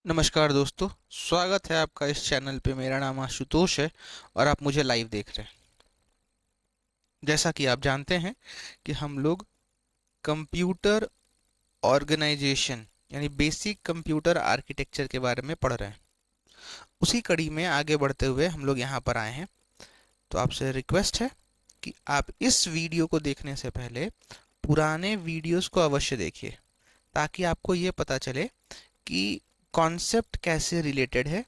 नमस्कार दोस्तों, स्वागत है आपका इस चैनल पे। मेरा नाम आशुतोष है और आप मुझे लाइव देख रहे हैं। जैसा कि आप जानते हैं कि हम लोग कंप्यूटर ऑर्गेनाइजेशन यानी बेसिक कंप्यूटर आर्किटेक्चर के बारे में पढ़ रहे हैं। उसी कड़ी में आगे बढ़ते हुए हम लोग यहाँ पर आए हैं। तो आपसे रिक्वेस्ट है कि आप इस वीडियो को देखने से पहले पुराने वीडियोस को अवश्य देखिए, ताकि आपको ये पता चले कि कॉन्सेप्ट कैसे रिलेटेड है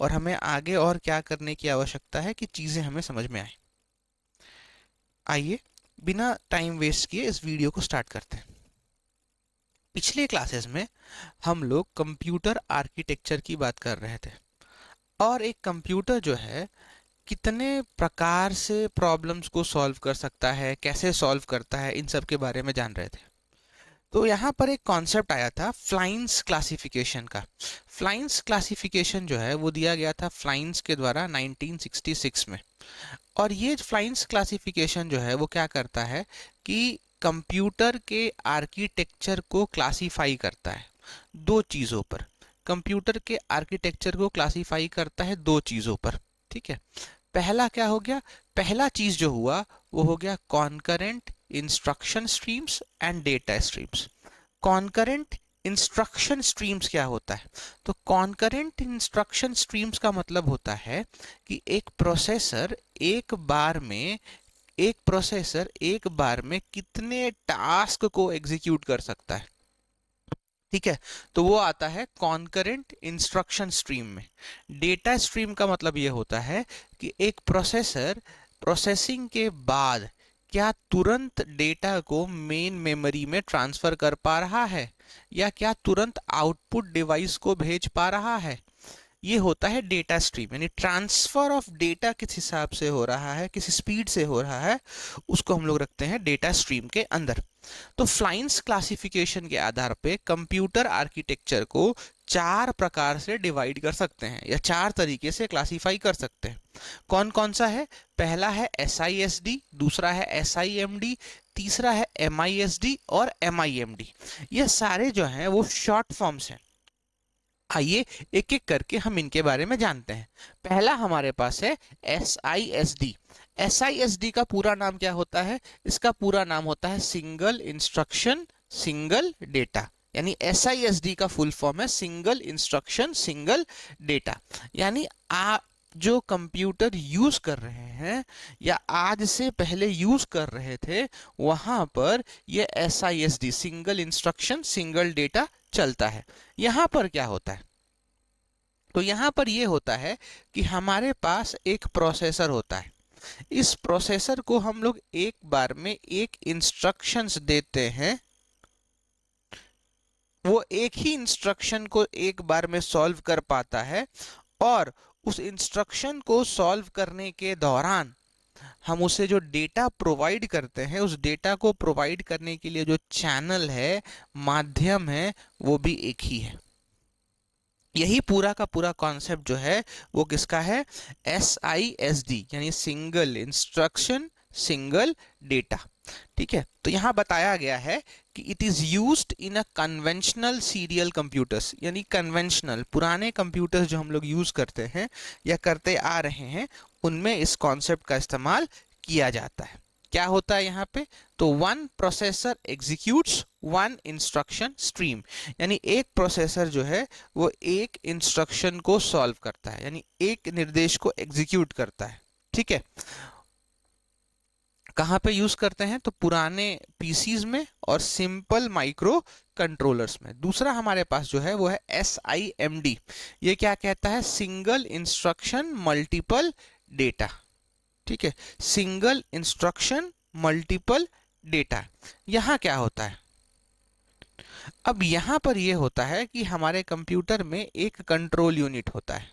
और हमें आगे और क्या करने की आवश्यकता है कि चीज़ें हमें समझ में आए। आइए बिना टाइम वेस्ट किए इस वीडियो को स्टार्ट करते हैं। पिछले क्लासेस में हम लोग कंप्यूटर आर्किटेक्चर की बात कर रहे थे और एक कंप्यूटर जो है कितने प्रकार से प्रॉब्लम्स को सॉल्व कर सकता है, कैसे सॉल्व करता है, इन सब के बारे में जान रहे थे। तो यहाँ पर एक कॉन्सेप्ट आया था फ्लाइंस क्लासिफिकेशन का। फ्लाइंस क्लासिफिकेशन जो है वो दिया गया था फ्लाइंस के द्वारा 1966 में। और ये फ्लाइंस क्लासिफिकेशन जो है वो क्या करता है कि कंप्यूटर के आर्किटेक्चर को क्लासिफाई करता है दो चीज़ों पर। कंप्यूटर के आर्किटेक्चर को क्लासिफाई करता है दो चीज़ों पर। ठीक है, पहला क्या हो गया? पहला चीज़ जो हुआ वो हो गया concurrent instruction streams and data streams. Concurrent instruction streams क्या होता है? तो कॉन्करेंट इंस्ट्रक्शन स्ट्रीम्स का मतलब होता है कि एक प्रोसेसर एक बार में कितने टास्क को एग्जीक्यूट कर सकता है। ठीक है, तो वो आता है कॉन्करेंट इंस्ट्रक्शन स्ट्रीम में। डेटा स्ट्रीम का मतलब ये होता है कि एक प्रोसेसर प्रोसेसिंग के बाद क्या तुरंत डेटा को मेन मेमोरी में ट्रांसफर कर पा रहा है या क्या तुरंत आउटपुट डिवाइस को भेज पा रहा है। ये होता है डेटा स्ट्रीम, यानी ट्रांसफर ऑफ डेटा किस हिसाब से हो रहा है, किस स्पीड से हो रहा है, उसको हम लोग रखते हैं डेटा स्ट्रीम के अंदर। तो फ्लाइंस क्लासिफिकेशन के आधार पे कंप्यूटर आर्किटेक्चर को चार प्रकार से डिवाइड कर सकते हैं या चार तरीके से क्लासिफाई कर सकते हैं। कौन कौन सा है? पहला है SISD, दूसरा है SIMD, तीसरा है MISD और MIMD। ये सारे जो हैं वो शॉर्ट फॉर्म्स हैं। आइए एक एक करके हम इनके बारे में जानते हैं। पहला हमारे पास है SISD। SISD का पूरा नाम क्या होता है? इसका पूरा नाम होता है सिंगल इंस्ट्रक्शन सिंगल डेटा, यानी SISD का फुल फॉर्म है सिंगल इंस्ट्रक्शन सिंगल डेटा। यानी आप जो कंप्यूटर यूज कर रहे हैं या आज से पहले यूज कर रहे थे, वहां पर ये SISD single instruction single data चलता है। यहाँ पर क्या होता है? तो यहाँ पर ये होता है कि हमारे पास एक प्रोसेसर होता है। इस प्रोसेसर को हम लोग एक बार में एक इंस्ट्रक्शंस देते हैं। वो एक ही इंस्ट्रक्शन को एक बार में सॉल्व कर पाता है और उस इंस्ट्रक्शन को सॉल्व करने के दौरान हम उसे जो डेटा प्रोवाइड करते हैं, उस डेटा को प्रोवाइड करने के लिए जो चैनल है, माध्यम है, वो भी एक ही है। यही पूरा का पूरा कॉन्सेप्ट जो है वो किसका है? SISD यानी सिंगल इंस्ट्रक्शन सिंगल डेटा। ठीक है, तो यहाँ बताया गया है कि it is used in a conventional serial computers, यानी कन्वेंशनल पुराने कंप्यूटर्स जो हम लोग यूज करते हैं या करते आ रहे हैं, उनमें इस कॉन्सेप्ट का इस्तेमाल किया जाता है। क्या होता है यहाँ पे? तो one processor executes one instruction stream, यानी एक प्रोसेसर जो है वो एक इंस्ट्रक्शन को सॉल्व करता है, यानी एक निर्देश को एग्जीक्यूट करता है। ठीक है, कहाँ पे यूज करते हैं? तो पुराने पीसीज में और सिंपल माइक्रो कंट्रोलर्स में। दूसरा हमारे पास जो है वो है SIMD। ये क्या कहता है? Single instruction multiple data. ठीक है, सिंगल इंस्ट्रक्शन मल्टीपल डेटा। यहाँ क्या होता है? अब यहाँ पर यह होता है कि हमारे कंप्यूटर में एक कंट्रोल यूनिट होता है।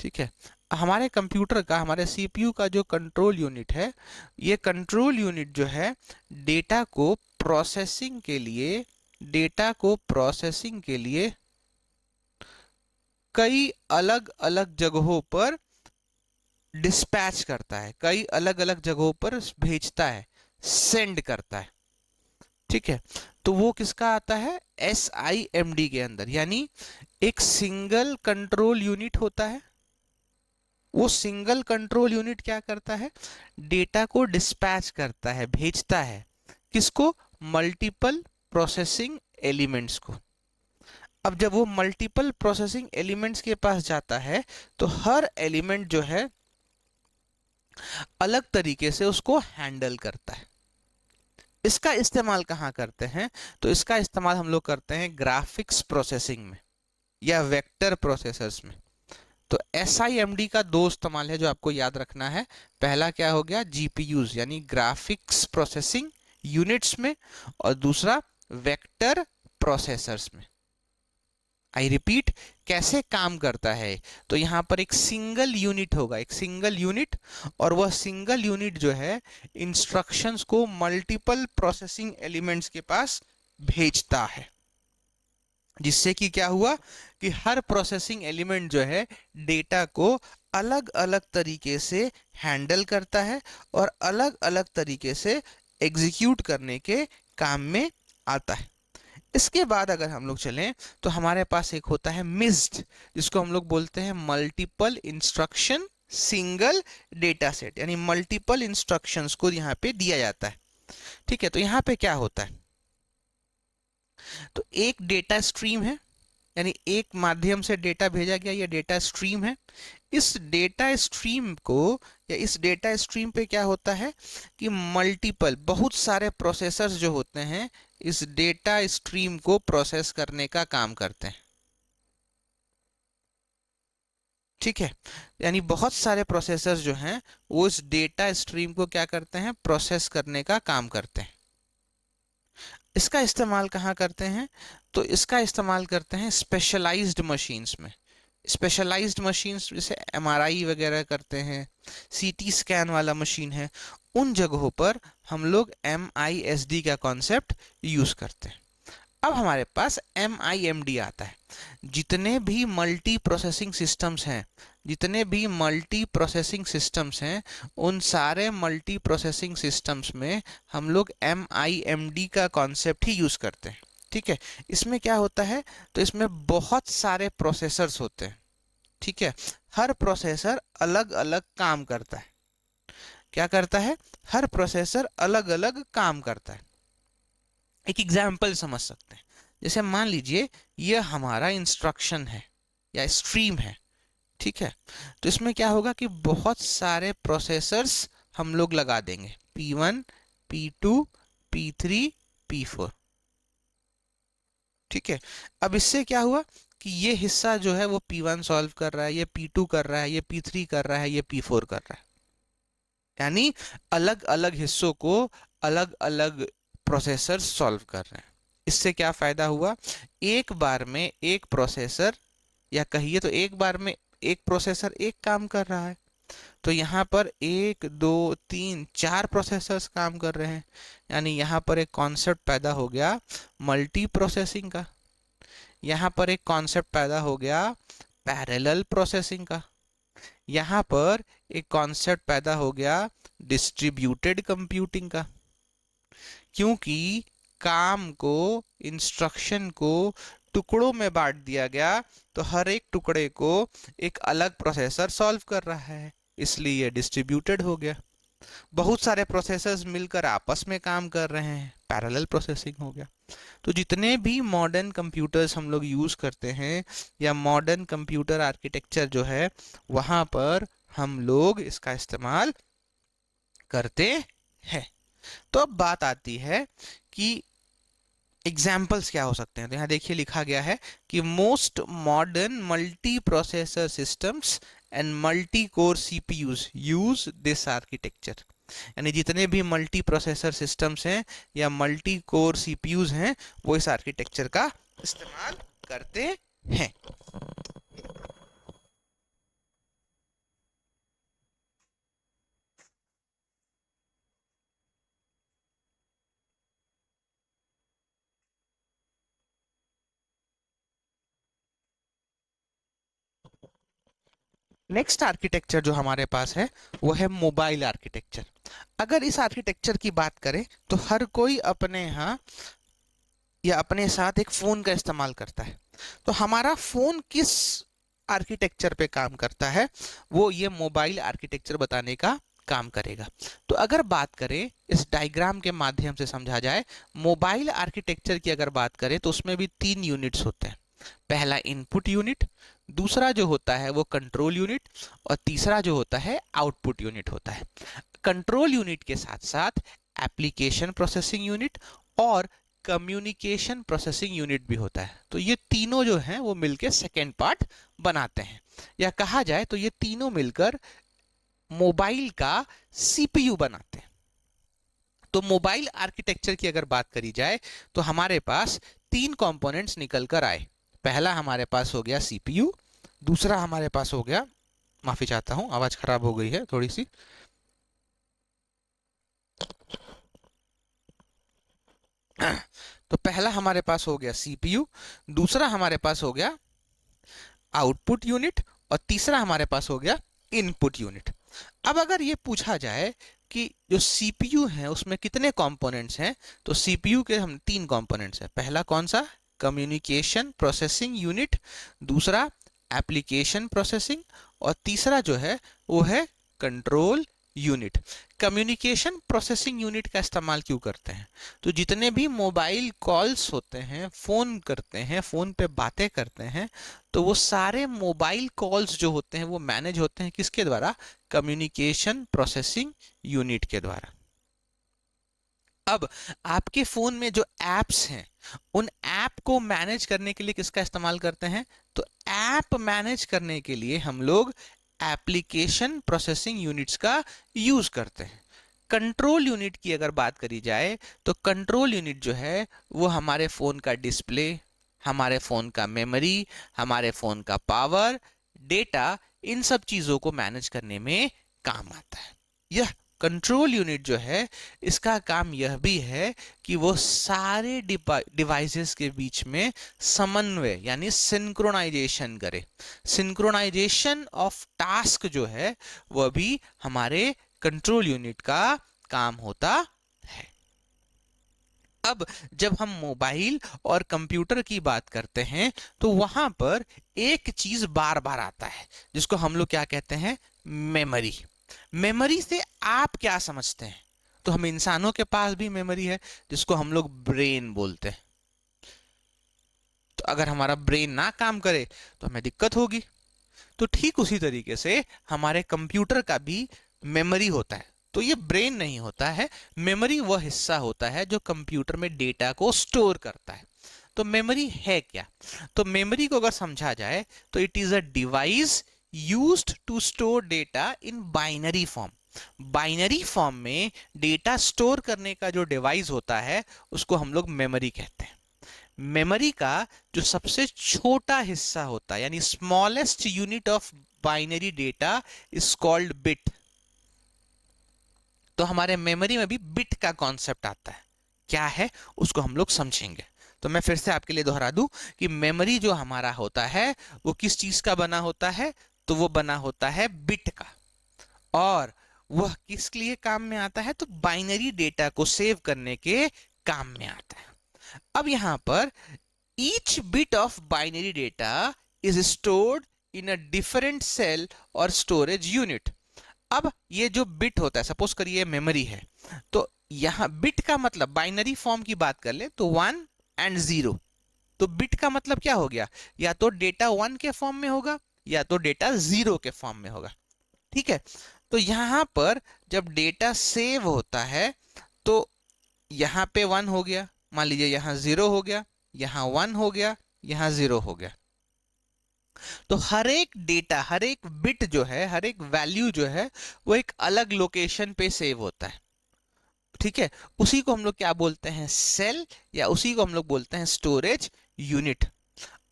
ठीक है, हमारे कंप्यूटर का, हमारे CPU का जो कंट्रोल यूनिट है, ये कंट्रोल यूनिट जो है डेटा को प्रोसेसिंग के लिए कई अलग अलग जगहों पर डिस्पैच करता है, कई अलग अलग जगहों पर भेजता है, सेंड करता है। ठीक है, तो वो किसका आता है, SIMD के अंदर, यानी एक सिंगल कंट्रोल यूनिट होता है। वो सिंगल कंट्रोल यूनिट क्या करता है, डेटा को डिस्पैच करता है, भेजता है, किसको, मल्टीपल प्रोसेसिंग एलिमेंट्स को। अब जब वो मल्टीपल प्रोसेसिंग एलिमेंट्स के पास जाता है तो हर एलिमेंट जो है अलग तरीके से उसको हैंडल करता है। इसका इस्तेमाल कहाँ करते हैं, तो इसका इस्तेमाल हम लोग करते हैं ग्राफिक्स प्रोसेसिंग में या वेक्टर प्रोसेसर्स में। तो SIMD का दो इस्तेमाल है जो आपको याद रखना है। पहला क्या हो गया, GPUs यानी ग्राफिक्स प्रोसेसिंग यूनिट्स में, और दूसरा वेक्टर प्रोसेसर्स में। आई रिपीट, कैसे काम करता है, तो यहाँ पर एक सिंगल यूनिट होगा, एक सिंगल यूनिट, और वह सिंगल यूनिट जो है इंस्ट्रक्शंस को मल्टीपल प्रोसेसिंग एलिमेंट्स के पास भेजता है, जिससे कि क्या हुआ कि हर प्रोसेसिंग एलिमेंट जो है डेटा को अलग अलग तरीके से हैंडल करता है और अलग अलग तरीके से एग्जीक्यूट करने के काम में आता है। इसके बाद अगर हम लोग चलें तो हमारे पास एक होता है मिस्ड, जिसको हम लोग बोलते हैं multiple instruction single data set, यानी मल्टीपल इंस्ट्रक्शंस को यहाँ पे दिया जाता है। ठीक है, तो यहाँ पे क्या होता है, तो एक डेटा स्ट्रीम है, यानी एक माध्यम से डेटा भेजा गया, ये डेटा स्ट्रीम है। इस डेटा स्ट्रीम को या इस डेटा स्ट्रीम पे क्या होता है कि मल्टीपल बहुत सारे प्रोसेसर्स जो होते हैं इस डेटा स्ट्रीम को प्रोसेस करने का काम करते हैं। ठीक है, यानी बहुत सारे प्रोसेसर्स जो हैं वो इस डेटा स्ट्रीम को क्या करते हैं, प्रोसेस करने का काम करते हैं। इसका इस्तेमाल कहाँ करते हैं, तो इसका इस्तेमाल करते हैं स्पेशलाइज्ड मशीन्स में। स्पेशलाइज्ड मशीन्स जैसे MRI वगैरह करते हैं, CT स्कैन वाला मशीन है, उन जगहों पर हम लोग MISD का कॉन्सेप्ट यूज करते हैं। अब हमारे पास MIMD आता है। जितने भी मल्टी प्रोसेसिंग सिस्टम्स हैं, जितने भी मल्टी प्रोसेसिंग सिस्टम्स हैं, उन सारे मल्टी प्रोसेसिंग सिस्टम्स में हम लोग MIMD का कॉन्सेप्ट ही यूज करते हैं। ठीक है, इसमें क्या होता है, तो इसमें बहुत सारे प्रोसेसर्स होते हैं। ठीक है, हर प्रोसेसर अलग अलग काम करता है। क्या करता है, हर प्रोसेसर अलग अलग काम करता है। एक एग्जाम्पल समझ सकते हैं, जैसे मान लीजिए ये हमारा इंस्ट्रक्शन है या स्ट्रीम है। ठीक है, तो इसमें क्या होगा कि बहुत सारे प्रोसेसर्स हम लोग लगा देंगे, P1 P2 P3 P4। ठीक है, अब इससे क्या हुआ कि ये हिस्सा जो है वो P1 सॉल्व कर रहा है, ये P2 कर रहा है, ये P3 कर रहा है, ये P4 कर रहा है, यानी अलग अलग हिस्सों को अलग अलग प्रोसेसर सॉल्व कर रहे हैं। इससे क्या फायदा हुआ, एक बार में एक प्रोसेसर, या कहिए तो एक बार में एक प्रोसेसर एक काम कर रहा है, तो यहाँ पर एक दो तीन चार प्रोसेसर्स काम कर रहे हैं, यानी यहाँ पर एक कॉन्सेप्ट पैदा हो गया मल्टी प्रोसेसिंग का। यहाँ पर एक कॉन्सेप्ट पैदा हो गया पैरेलल प्रोसेसिंग का। यहाँ पर एक कॉन्सेप्ट पैदा हो गया डिस्ट्रीब्यूटेड कंप्यूटिंग का, क्योंकि काम को, इंस्ट्रक्शन को टुकड़ों में बांट दिया गया, तो हर एक टुकड़े को एक अलग प्रोसेसर सॉल्व कर रहा है, इसलिए डिस्ट्रीब्यूटेड हो गया। बहुत सारे प्रोसेसर्स मिलकर आपस में काम कर रहे हैं, पैरेलल प्रोसेसिंग हो गया। तो जितने भी मॉडर्न कंप्यूटर्स हम लोग यूज करते हैं या मॉडर्न कंप्यूटर आर्किटेक्चर जो है, वहां पर हम लोग इसका इस्तेमाल करते हैं। तो अब बात आती है कि एग्जाम्पल्स क्या हो सकते हैं। तो यहाँ देखिए लिखा गया है कि most modern multi processor systems and multi core CPUs use this architecture, यानी जितने भी मल्टी प्रोसेसर सिस्टम्स हैं या मल्टी कोर CPUs हैं वो इस आर्किटेक्चर का इस्तेमाल करते हैं। नेक्स्ट आर्किटेक्चर जो हमारे पास है वो है मोबाइल आर्किटेक्चर। अगर इस आर्किटेक्चर की बात करें तो हर कोई अपने यहाँ या अपने साथ एक फोन का इस्तेमाल करता है। तो हमारा फोन किस आर्किटेक्चर पे काम करता है, वो ये मोबाइल आर्किटेक्चर बताने का काम करेगा। तो अगर बात करें, इस डायग्राम के माध्यम से समझा जाए, मोबाइल आर्किटेक्चर की अगर बात करें तो उसमें भी 3 यूनिट्स होते हैं। पहला इनपुट यूनिट, दूसरा जो होता है वो कंट्रोल यूनिट, और तीसरा जो होता है आउटपुट यूनिट होता है। कंट्रोल यूनिट के साथ साथ एप्लीकेशन प्रोसेसिंग यूनिट और कम्युनिकेशन प्रोसेसिंग यूनिट भी होता है। तो ये तीनों जो हैं वो मिलकर सेकेंड पार्ट बनाते हैं, या कहा जाए तो ये तीनों मिलकर मोबाइल का सीपीयू बनाते हैं। तो मोबाइल आर्किटेक्चर की अगर बात करी जाए तो हमारे पास 3 कंपोनेंट्स निकल कर आए। पहला हमारे पास हो गया सीपीयू, दूसरा हमारे पास हो गया, माफी चाहता हूं आवाज खराब हो गई है थोड़ी सी। तो पहला हमारे पास हो गया सीपीयू, दूसरा हमारे पास हो गया आउटपुट यूनिट, और तीसरा हमारे पास हो गया इनपुट यूनिट। अब अगर ये पूछा जाए कि जो सीपीयू है उसमें कितने कंपोनेंट्स हैं, तो सीपीयू के हम 3 कंपोनेंट्स हैं। पहला कौन सा? कम्युनिकेशन प्रोसेसिंग यूनिट, दूसरा एप्लीकेशन प्रोसेसिंग, और तीसरा जो है वो है control unit. Communication processing unit का इस्तेमाल क्यों करते हैं? तो जितने भी मोबाइल कॉल्स होते हैं, फोन करते हैं, फोन पे बातें करते हैं, तो वो सारे मोबाइल कॉल्स जो होते हैं वो मैनेज होते हैं किसके द्वारा? कम्युनिकेशन प्रोसेसिंग यूनिट के द्वारा। अब आपके फोन में जो एप्स हैं, उन ऐप को मैनेज करने के लिए किसका इस्तेमाल करते हैं? तो ऐप मैनेज करने के लिए हम लोग एप्लीकेशन प्रोसेसिंग यूनिट्स का यूज करते हैं। कंट्रोल यूनिट की अगर बात करी जाए तो कंट्रोल यूनिट जो है वो हमारे फोन का डिस्प्ले, हमारे फोन का मेमोरी, हमारे फोन का पावर, डेटा, इन सब चीजों को मैनेज करने में काम आता है। यह कंट्रोल यूनिट जो है इसका काम यह भी है कि वो सारे डिवाइसेस के बीच में समन्वय यानी सिंक्रोनाइजेशन करे। सिंक्रोनाइजेशन ऑफ टास्क जो है वह भी हमारे कंट्रोल यूनिट का काम होता है। अब जब हम मोबाइल और कंप्यूटर की बात करते हैं तो वहां पर एक चीज बार बार आता है जिसको हम लोग क्या कहते हैं? मेमोरी। मेमोरी से आप क्या समझते हैं? तो हम इंसानों के पास भी मेमोरी है जिसको हम लोग ब्रेन बोलते हैं। तो अगर हमारा ब्रेन ना काम करे तो हमें दिक्कत होगी। तो ठीक उसी तरीके से हमारे कंप्यूटर का भी मेमोरी होता है। तो ये ब्रेन नहीं होता है, मेमोरी वह हिस्सा होता है जो कंप्यूटर में डेटा को स्टोर करता है। तो मेमोरी है क्या? तो मेमोरी को अगर समझा जाए तो it is a device used to store data in binary form. Binary form में डेटा स्टोर करने का जो डिवाइस होता है उसको हम लोग मेमोरी कहते हैं। मेमोरी का जो सबसे छोटा हिस्सा होता है यानी smallest unit of binary data is called bit. तो हमारे मेमोरी में भी बिट का कॉन्सेप्ट आता है। क्या है उसको हम लोग समझेंगे। तो मैं फिर से आपके लिए दोहरा दूं कि मेमोरी जो हमारा होता है वो किस चीज का बना होता है? तो वो बना होता है बिट का। और वह किस लिए काम में आता है? तो बाइनरी डेटा को सेव करने के काम में आता है। अब यहां पर each bit of binary data is stored in a different cell और storage unit। अब ये जो बिट होता है, सपोज करिए मेमोरी है, तो यहां बिट का मतलब बाइनरी फॉर्म की बात कर ले तो 1 एंड 0। तो बिट का मतलब क्या हो गया? या तो डेटा 1 के फॉर्म में होगा या तो डेटा 0 के फॉर्म में होगा। ठीक है। तो यहां पर जब डेटा सेव होता है तो यहां पे 1 हो गया, मान लीजिए यहां 0 हो गया, यहां 1 हो गया, यहां 0 हो गया। तो हर एक डेटा, हर एक बिट जो है, हर एक वैल्यू जो है वो एक अलग लोकेशन पे सेव होता है। ठीक है। उसी को हम लोग क्या बोलते हैं? सेल, या उसी को हम लोग बोलते हैं स्टोरेज यूनिट।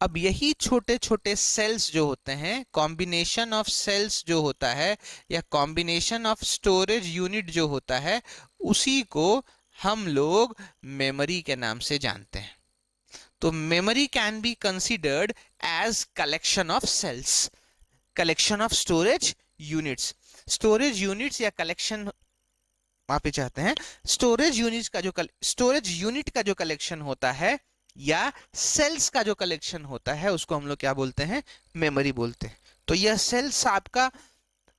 अब यही छोटे छोटे सेल्स जो होते हैं, कॉम्बिनेशन ऑफ सेल्स जो होता है या कॉम्बिनेशन ऑफ स्टोरेज यूनिट जो होता है, उसी को हम लोग मेमोरी के नाम से जानते हैं। तो memory can be considered as collection of cells, collection of storage units. Storage units या कलेक्शन माफी चाहते हैं, स्टोरेज यूनिट का जो कलेक्शन होता है या सेल्स का जो कलेक्शन होता है उसको हम लोग क्या बोलते हैं, मेमोरी बोलते हैं। तो यह सेल्स आपका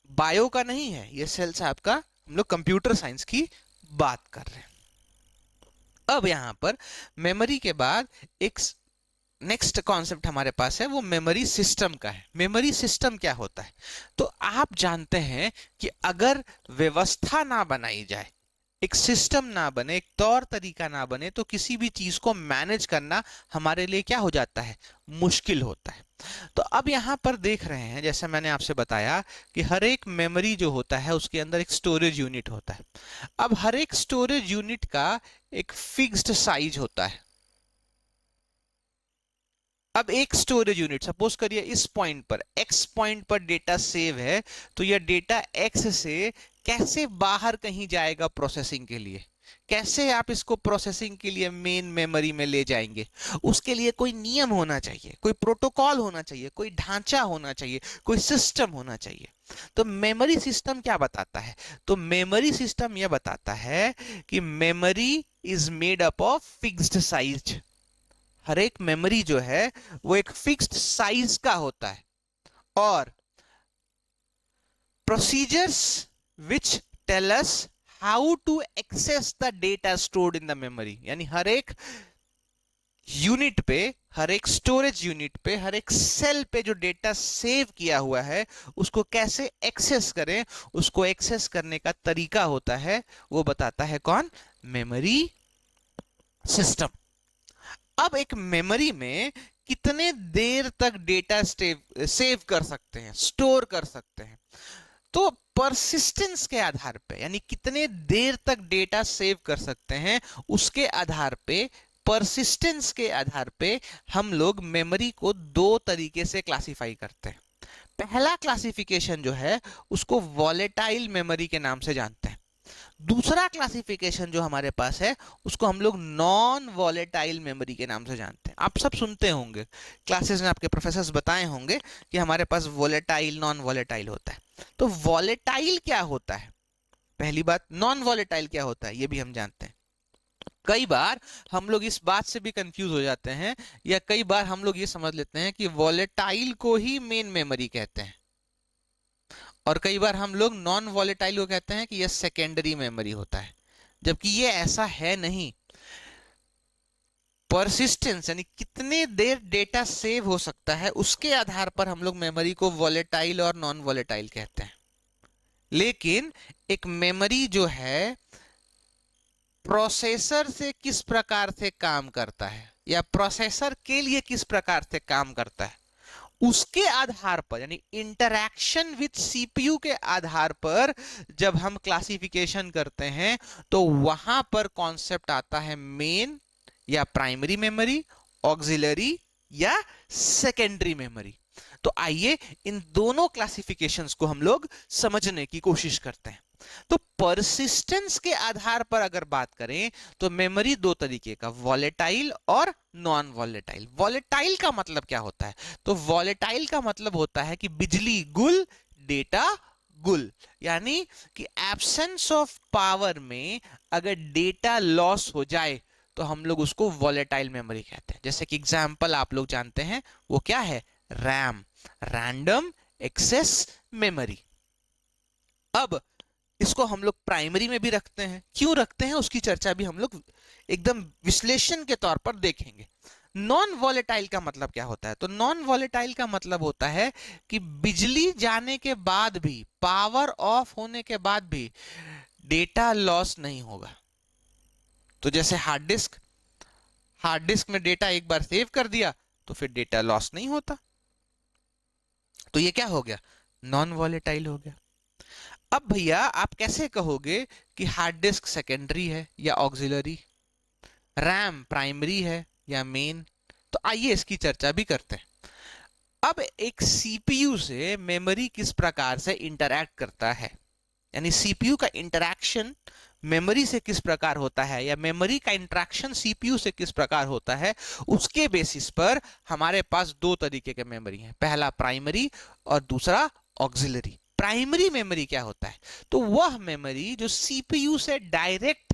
बायो का नहीं है, यह सेल्स आपका, हम लोग कंप्यूटर साइंस की बात कर रहे हैं। अब यहां पर मेमोरी के बाद एक नेक्स्ट कॉन्सेप्ट हमारे पास है, वो मेमोरी सिस्टम का है। मेमोरी सिस्टम क्या होता है? तो आप जानते हैं कि अगर व्यवस्था ना बनाई जाए, एक सिस्टम ना बने, एक तौर तरीका ना बने, तो किसी भी चीज को मैनेज करना हमारे लिए क्या हो जाता है, मुश्किल होता है। तो अब यहां पर देख रहे हैं, जैसे मैंने आपसे बताया कि हर एक मेमोरी जो होता है उसके अंदर एक स्टोरेज यूनिट होता है। अब हर एक स्टोरेज यूनिट का एक फिक्स्ड साइज होता है। अब एक स्टोरेज यूनिट, सपोज करिए इस पॉइंट पर, एक्स पॉइंट पर डेटा सेव है, तो यह डेटा एक्स से कैसे बाहर कहीं जाएगा प्रोसेसिंग के लिए, कैसे आप इसको प्रोसेसिंग के लिए मेन मेमोरी में ले जाएंगे, उसके लिए कोई नियम होना चाहिए, कोई प्रोटोकॉल होना चाहिए, कोई ढांचा होना चाहिए, कोई सिस्टम होना चाहिए। तो मेमोरी सिस्टम क्या बताता है? तो मेमोरी सिस्टम यह बताता है कि memory is made up of fixed size. हर एक मेमोरी जो है वो एक फिक्स्ड साइज का होता है, और procedures which tell us how to access the data stored in the memory. यानी हर एक यूनिट पे, हर एक स्टोरेज यूनिट पे, हर एक सेल पे जो डेटा सेव किया हुआ है उसको कैसे एक्सेस करें, उसको एक्सेस करने का तरीका होता है, वो बताता है कौन, मेमोरी सिस्टम। अब एक मेमोरी में कितने देर तक डेटा सेव कर सकते हैं, स्टोर कर सकते हैं? तो परसिस्टेंस के आधार पे, यानी कितने देर तक डेटा सेव कर सकते हैं, उसके आधार पे, परसिस्टेंस के आधार पे हम लोग मेमोरी को दो तरीके से क्लासिफाई करते हैं। पहला क्लासिफिकेशन जो है उसको वॉलेटाइल मेमोरी के नाम से जानते हैं। दूसरा क्लासिफिकेशन जो हमारे पास है उसको हम लोग नॉन वॉलेटाइल मेमोरी के नाम से जानते हैं। आप सब सुनते होंगे, क्लासेस में आपके प्रोफेसर्स बताए होंगे कि हमारे पास वॉलेटाइल, नॉन वॉलेटाइल होता है। तो वॉलेटाइल क्या होता है, पहली बात। नॉन वॉलेटाइल क्या होता है, ये भी हम जानते हैं। कई बार हम लोग इस बात से भी कंफ्यूज हो जाते हैं, या कई बार हम लोग ये समझ लेते हैं कि वॉलेटाइल को ही मेन मेमोरी कहते हैं, और कई बार हम लोग नॉन वॉलेटाइल को कहते हैं कि यह सेकेंडरी मेमोरी होता है, जबकि ये ऐसा है नहीं। परसिस्टेंस यानी कितने देर डेटा सेव हो सकता है, उसके आधार पर हम लोग मेमोरी को वॉलेटाइल और नॉन वॉलेटाइल कहते हैं। लेकिन एक मेमोरी जो है प्रोसेसर से किस प्रकार से काम करता है, या प्रोसेसर के लिए किस प्रकार से काम करता है, उसके आधार पर, यानी इंटरैक्शन विद सीपीयू के आधार पर जब हम क्लासिफिकेशन करते हैं, तो वहां पर कॉन्सेप्ट आता है मेन या प्राइमरी मेमोरी, ऑक्सिलरी या सेकेंडरी मेमोरी। तो आइए इन दोनों क्लासिफिकेशंस को हम लोग समझने की कोशिश करते हैं। तो परसिस्टेंस के आधार पर अगर बात करें तो मेमोरी दो तरीके का, वॉलेटाइल और नॉन वॉलेटाइल। वॉलेटाइल का मतलब क्या होता है? तो वॉलेटाइल का मतलब होता है कि बिजली गुल, डेटा गुल। यानी कि एब्सेंस ऑफ पावर में अगर डेटा लॉस हो जाए तो हम लोग उसको वॉलेटाइल मेमोरी कहते हैं। जैसे कि एग्जांपल आप लोग जानते हैं, वो क्या है, रैम, रैंडम एक्सेस मेमोरी। अब इसको हम लोग प्राइमरी में भी रखते हैं, क्यों रखते हैं उसकी चर्चा भी हम लोग एकदम विश्लेषण के तौर पर देखेंगे। नॉन वॉलेटाइल का मतलब क्या होता है? तो नॉन वॉलेटाइल का मतलब होता है कि बिजली जाने के बाद भी, पावर ऑफ होने के बाद भी डेटा लॉस नहीं होगा। तो जैसे हार्ड डिस्क में डेटा एक बार सेव कर दिया तो फिर डेटा लॉस नहीं होता। तो ये क्या हो गया, नॉन वॉलेटाइल हो गया। अब भैया आप कैसे कहोगे कि हार्ड डिस्क सेकेंडरी है या ऑक्सिलरी, रैम प्राइमरी है या मेन? तो आइए इसकी चर्चा भी करते हैं। अब एक सीपीयू से मेमोरी किस प्रकार से इंटरैक्ट करता है, यानी सीपीयू का इंटरैक्शन मेमोरी से किस प्रकार होता है, या मेमोरी का इंटरैक्शन सीपीयू से किस प्रकार होता है, उसके बेसिस पर हमारे पास दो तरीके के मेमोरी हैं, पहला प्राइमरी और दूसरा ऑक्सिलरी। प्राइमरी मेमोरी क्या होता है? तो वह मेमोरी जो सीपीयू से डायरेक्ट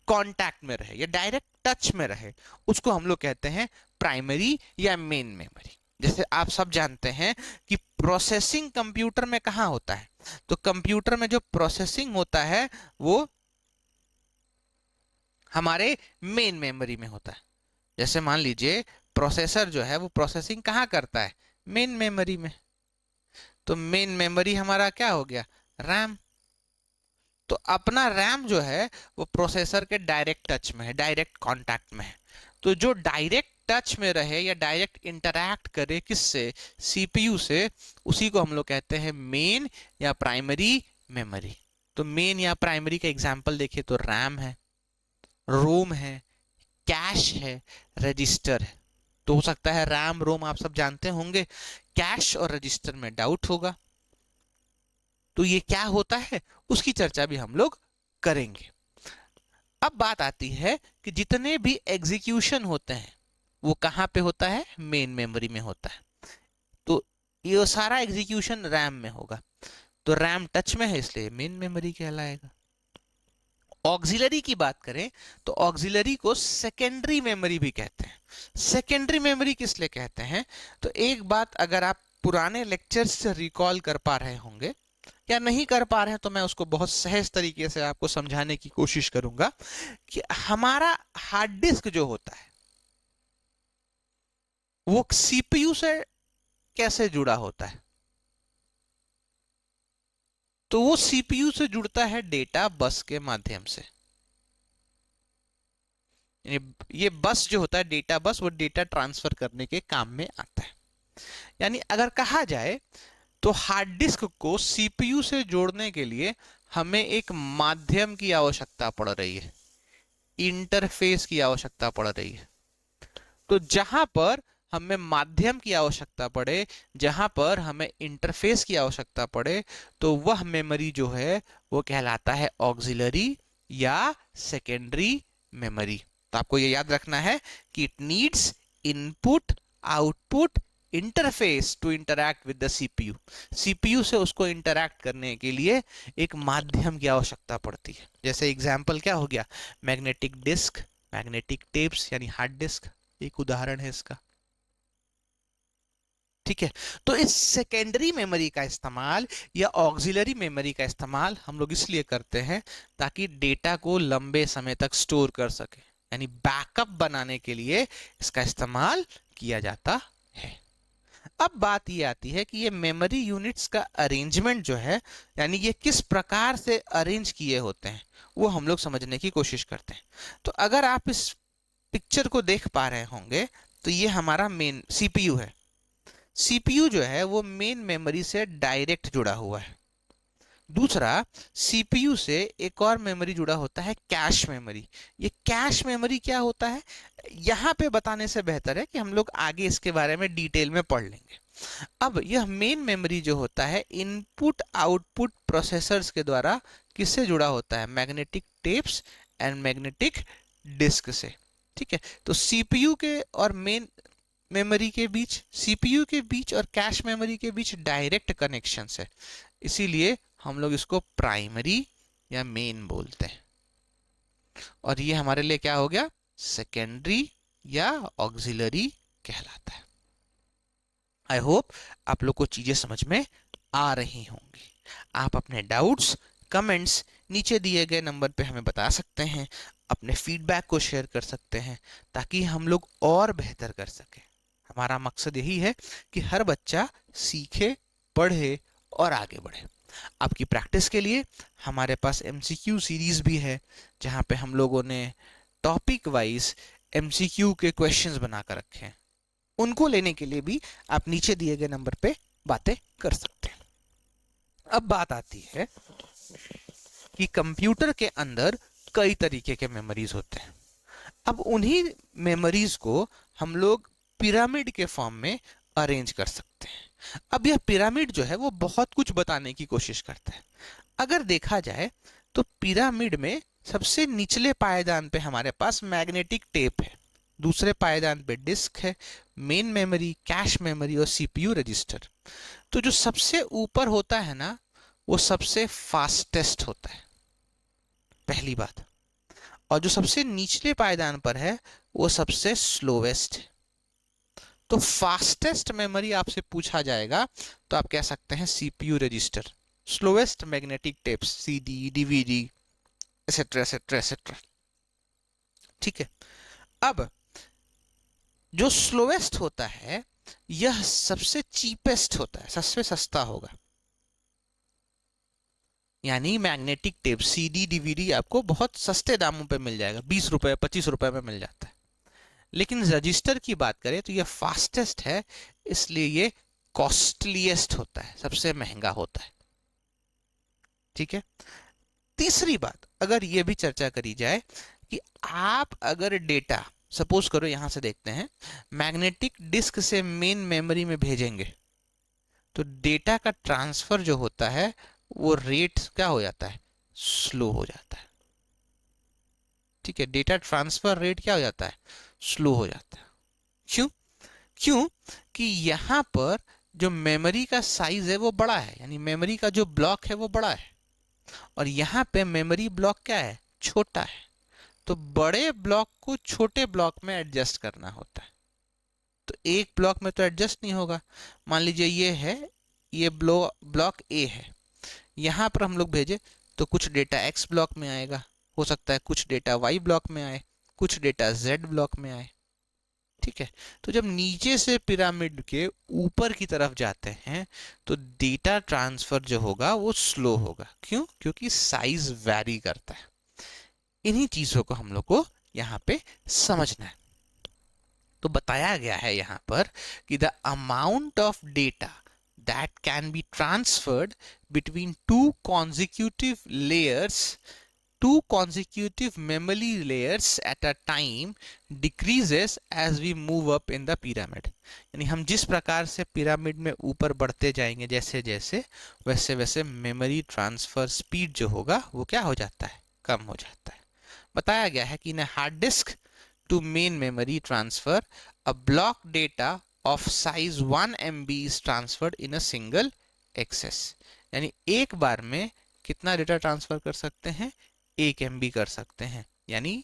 कांटेक्ट में रहे या डायरेक्ट टच में रहे, उसको हम लोग कहते हैं प्राइमरी या मेन मेमोरी। जैसे आप सब जानते हैं कि प्रोसेसिंग कंप्यूटर में कहाँ होता है? तो कंप्यूटर में जो प्रोसेसिंग होता है वो हमारे मेन मेमोरी में होता है। जैसे मान लीजिए प्रोसेसर जो है वो प्रोसेसिंग कहाँ करता है? मेन मेमोरी में। तो मेन मेमोरी हमारा क्या हो गया? रैम। तो अपना रैम जो है वो प्रोसेसर के डायरेक्ट टच में है, डायरेक्ट कांटेक्ट में है। तो जो डायरेक्ट टच में रहे या डायरेक्ट इंटरैक्ट करे किससे? सीपीयू से, उसी को हम लोग कहते हैं मेन या प्राइमरी मेमोरी। तो मेन या प्राइमरी का एग्जांपल देखिए तो रैम है, रोम है, कैश है, रजिस्टर है। तो हो सकता है रैम रोम आप सब जानते होंगे, कैश और रजिस्टर में डाउट होगा। तो ये क्या होता है उसकी चर्चा भी हम लोग करेंगे। अब बात आती है कि जितने भी एग्जीक्यूशन होते हैं वो कहाँ पे होता है? मेन मेमोरी में होता है। तो ये सारा एग्जीक्यूशन रैम में होगा, तो रैम टच में है इसलिए मेन मेमोरी कहलाएगा। ऑक्सिलरी की बात करें तो ऑक्सिलरी को सेकेंडरी मेमोरी भी कहते हैं। सेकेंडरी मेमोरी किस लिए कहते हैं? तो एक बात अगर आप पुराने लेक्चर्स से रिकॉल कर पा रहे होंगे या नहीं कर पा रहे हैं तो मैं उसको बहुत सहज तरीके से आपको समझाने की कोशिश करूंगा कि हमारा हार्ड डिस्क जो होता है वो सीपीयू से कैसे जुड़ा होता है? तो वो सीपीयू से जुड़ता है डेटा बस के माध्यम से। ये बस जो होता है डेटा बस, वो डेटा ट्रांसफर करने के काम में आता है। यानी अगर कहा जाए तो हार्ड डिस्क को सीपीयू से जोड़ने के लिए हमें एक माध्यम की आवश्यकता पड़ रही है, इंटरफेस की आवश्यकता पड़ रही है। तो जहां पर हमें माध्यम की आवश्यकता पड़े, जहां पर हमें इंटरफेस की आवश्यकता पड़े, तो वह मेमोरी जो है वो कहलाता है ऑक्सिलरी या सेकेंडरी मेमोरी। तो आपको ये याद रखना है कि it needs input output interface to interact with the CPU. CPU से उसको इंटरैक्ट करने के लिए एक माध्यम की आवश्यकता पड़ती है। जैसे एग्जांपल क्या हो गया? मैग्नेटिक डिस्क, मैग्नेटिक टेप्स यानी हार्ड डिस्क एक उदाहरण है इसका। ठीक है, तो इस सेकेंडरी मेमोरी का इस्तेमाल या ऑक्सिलरी मेमोरी का इस्तेमाल हम लोग इसलिए करते हैं ताकि डेटा को लंबे समय तक स्टोर कर सके, यानी बैकअप बनाने के लिए इसका इस्तेमाल किया जाता है। अब बात ये आती है कि ये मेमोरी यूनिट्स का अरेंजमेंट जो है, यानी ये किस प्रकार से अरेंज किए होते हैं, वो हम लोग समझने की कोशिश करते हैं। तो अगर आप इस पिक्चर को देख पा रहे होंगे तो ये हमारा मेन सीपीयू है। सीपीयू जो है वो मेन मेमोरी से डायरेक्ट जुड़ा हुआ है। दूसरा, सीपीयू से एक और मेमोरी जुड़ा होता है, कैश मेमोरी। ये कैश मेमोरी क्या होता है यहाँ पे बताने से बेहतर है कि हम लोग आगे इसके बारे में डिटेल में पढ़ लेंगे। अब यह मेन मेमोरी जो होता है इनपुट आउटपुट प्रोसेसर्स के द्वारा किससे जुड़ा होता है? Magnetic tapes and magnetic disk से। ठीक है, तो सीपीयू के और मेन मेमोरी के बीच, सीपीयू के बीच और कैश मेमोरी के बीच डायरेक्ट कनेक्शन है, इसीलिए हम लोग इसको प्राइमरी या मेन बोलते हैं। और ये हमारे लिए क्या हो गया? सेकेंडरी या ऑक्सिलरी कहलाता है। आई होप आप लोग को चीजें समझ में आ रही होंगी। आप अपने डाउट्स कमेंट्स नीचे दिए गए नंबर पे हमें बता सकते हैं, अपने फीडबैक को शेयर कर सकते हैं ताकि हम लोग और बेहतर कर सकें। हमारा मकसद यही है कि हर बच्चा सीखे, पढ़े और आगे बढ़े। आपकी प्रैक्टिस के लिए हमारे पास एमसीक्यू सीरीज भी है जहां पे हम लोगों ने टॉपिक वाइज एमसीक्यू के क्वेश्चंस बनाकर रखे हैं। उनको लेने के लिए भी आप नीचे दिए गए नंबर पे बातें कर सकते हैं। अब बात आती है कि कंप्यूटर के अंदर कई तरीके के मेमोरीज होते हैं। अब उन्हीं मेमोरीज को हम लोग पिरामिड के फॉर्म में अरेंज कर सकते हैं। अब यह पिरामिड जो है वो बहुत कुछ बताने की कोशिश करता है। अगर देखा जाए तो पिरामिड में सबसे निचले पायदान पे हमारे पास मैग्नेटिक टेप है, दूसरे पायदान पे डिस्क है, मेन मेमोरी, कैश मेमोरी और सीपीयू रजिस्टर। तो जो सबसे ऊपर होता है ना, वो सबसे फास्टेस्ट होता है, पहली बात। और जो सबसे निचले पायदान पर है वो सबसे स्लोवेस्ट है। तो फास्टेस्ट मेमोरी आपसे पूछा जाएगा तो आप कह सकते हैं CPU register. Slowest magnetic tapes, CD, DVD, etcetera etcetera etcetera. ठीक है। अब जो स्लोवेस्ट होता है यह सबसे चीपेस्ट होता है, सबसे सस्ता होगा। यानी मैग्नेटिक टेप, सीडी, डीवीडी आपको बहुत सस्ते दामों पे मिल जाएगा, 20 रुपए 25 रुपए में मिल जाता है। लेकिन रजिस्टर की बात करें तो ये फास्टेस्ट है, इसलिए ये कॉस्टलीएस्ट होता है, सबसे महंगा होता है। ठीक है। तीसरी बात अगर ये भी चर्चा करी जाए कि आप अगर डेटा, सपोज करो यहां से देखते हैं, मैग्नेटिक डिस्क से मेन मेमोरी में भेजेंगे तो डेटा का ट्रांसफर जो होता है वो रेट क्या हो जाता है, स्लो हो जाता है। ठीक है, डेटा ट्रांसफर रेट क्या हो जाता है, स्लो हो जाता है। क्यों? क्यों कि यहाँ पर जो मेमोरी का साइज है वो बड़ा है, यानी मेमोरी का जो ब्लॉक है वो बड़ा है, और यहाँ पे मेमोरी ब्लॉक क्या है, छोटा है। तो बड़े ब्लॉक को छोटे ब्लॉक में एडजस्ट करना होता है। तो एक ब्लॉक में तो एडजस्ट नहीं होगा। मान लीजिए ये है, ये ब्लॉक ए है, यहाँ पर हम लोग भेजे तो कुछ डेटा एक्स ब्लॉक में आएगा, हो सकता है कुछ डेटा वाई ब्लॉक में आए, कुछ डेटा जेड ब्लॉक में आए। ठीक है। तो जब नीचे से पिरामिड के ऊपर की तरफ जाते हैं तो डेटा ट्रांसफर जो होगा वो स्लो होगा। क्यों? क्योंकि साइज वैरी करता है। इन्हीं चीजों को हम लोग को यहाँ पे समझना है। तो बताया गया है यहाँ पर कि the amount of data that can be transferred between two consecutive memory layers at a time decreases as we move up in the pyramid। यानी हम जिस प्रकार से पिरामिड में ऊपर बढ़ते जाएंगे जैसे जैसे, वैसे वैसे मेमोरी ट्रांसफर स्पीड जो होगा वो क्या हो जाता है, कम हो जाता है। बताया गया है कि in hard disk to main memory transfer, a block data of size 1 MB is transferred in a single access। यानी एक बार में कितना डेटा ट्रांसफर कर सकते हैं, 1 MB कर सकते हैं। यानी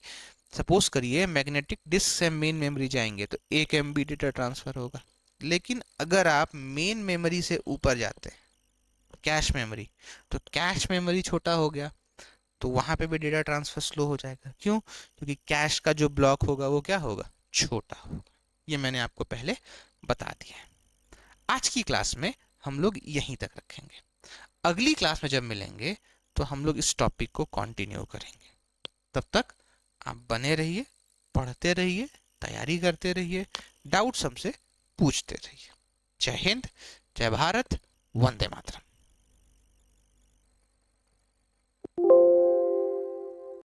सपोज करिए मैग्नेटिक डिस्क से मेन मेमोरी जाएंगे तो 1 MB डेटा ट्रांसफर होगा। लेकिन अगर आप मेन मेमोरी से ऊपर जाते हैं, कैश मेमोरी, तो कैश मेमोरी छोटा हो गया तो वहां पे भी डेटा ट्रांसफर स्लो हो जाएगा। क्यों? क्योंकि कैश का जो ब्लॉक होगा वो क्या होगा, छोटा होगा। ये मैंने आपको पहले बता दिया है। आज की क्लास में हम लोग यहीं तक रखेंगे। अगली क्लास में जब मिलेंगे तो हम लोग इस टॉपिक को कंटिन्यू करेंगे। तब तक आप बने रहिए, पढ़ते रहिए, तैयारी करते रहिए, डाउट्स हमसे पूछते रहिए। जय हिंद, जय भारत, वंदे मातरम।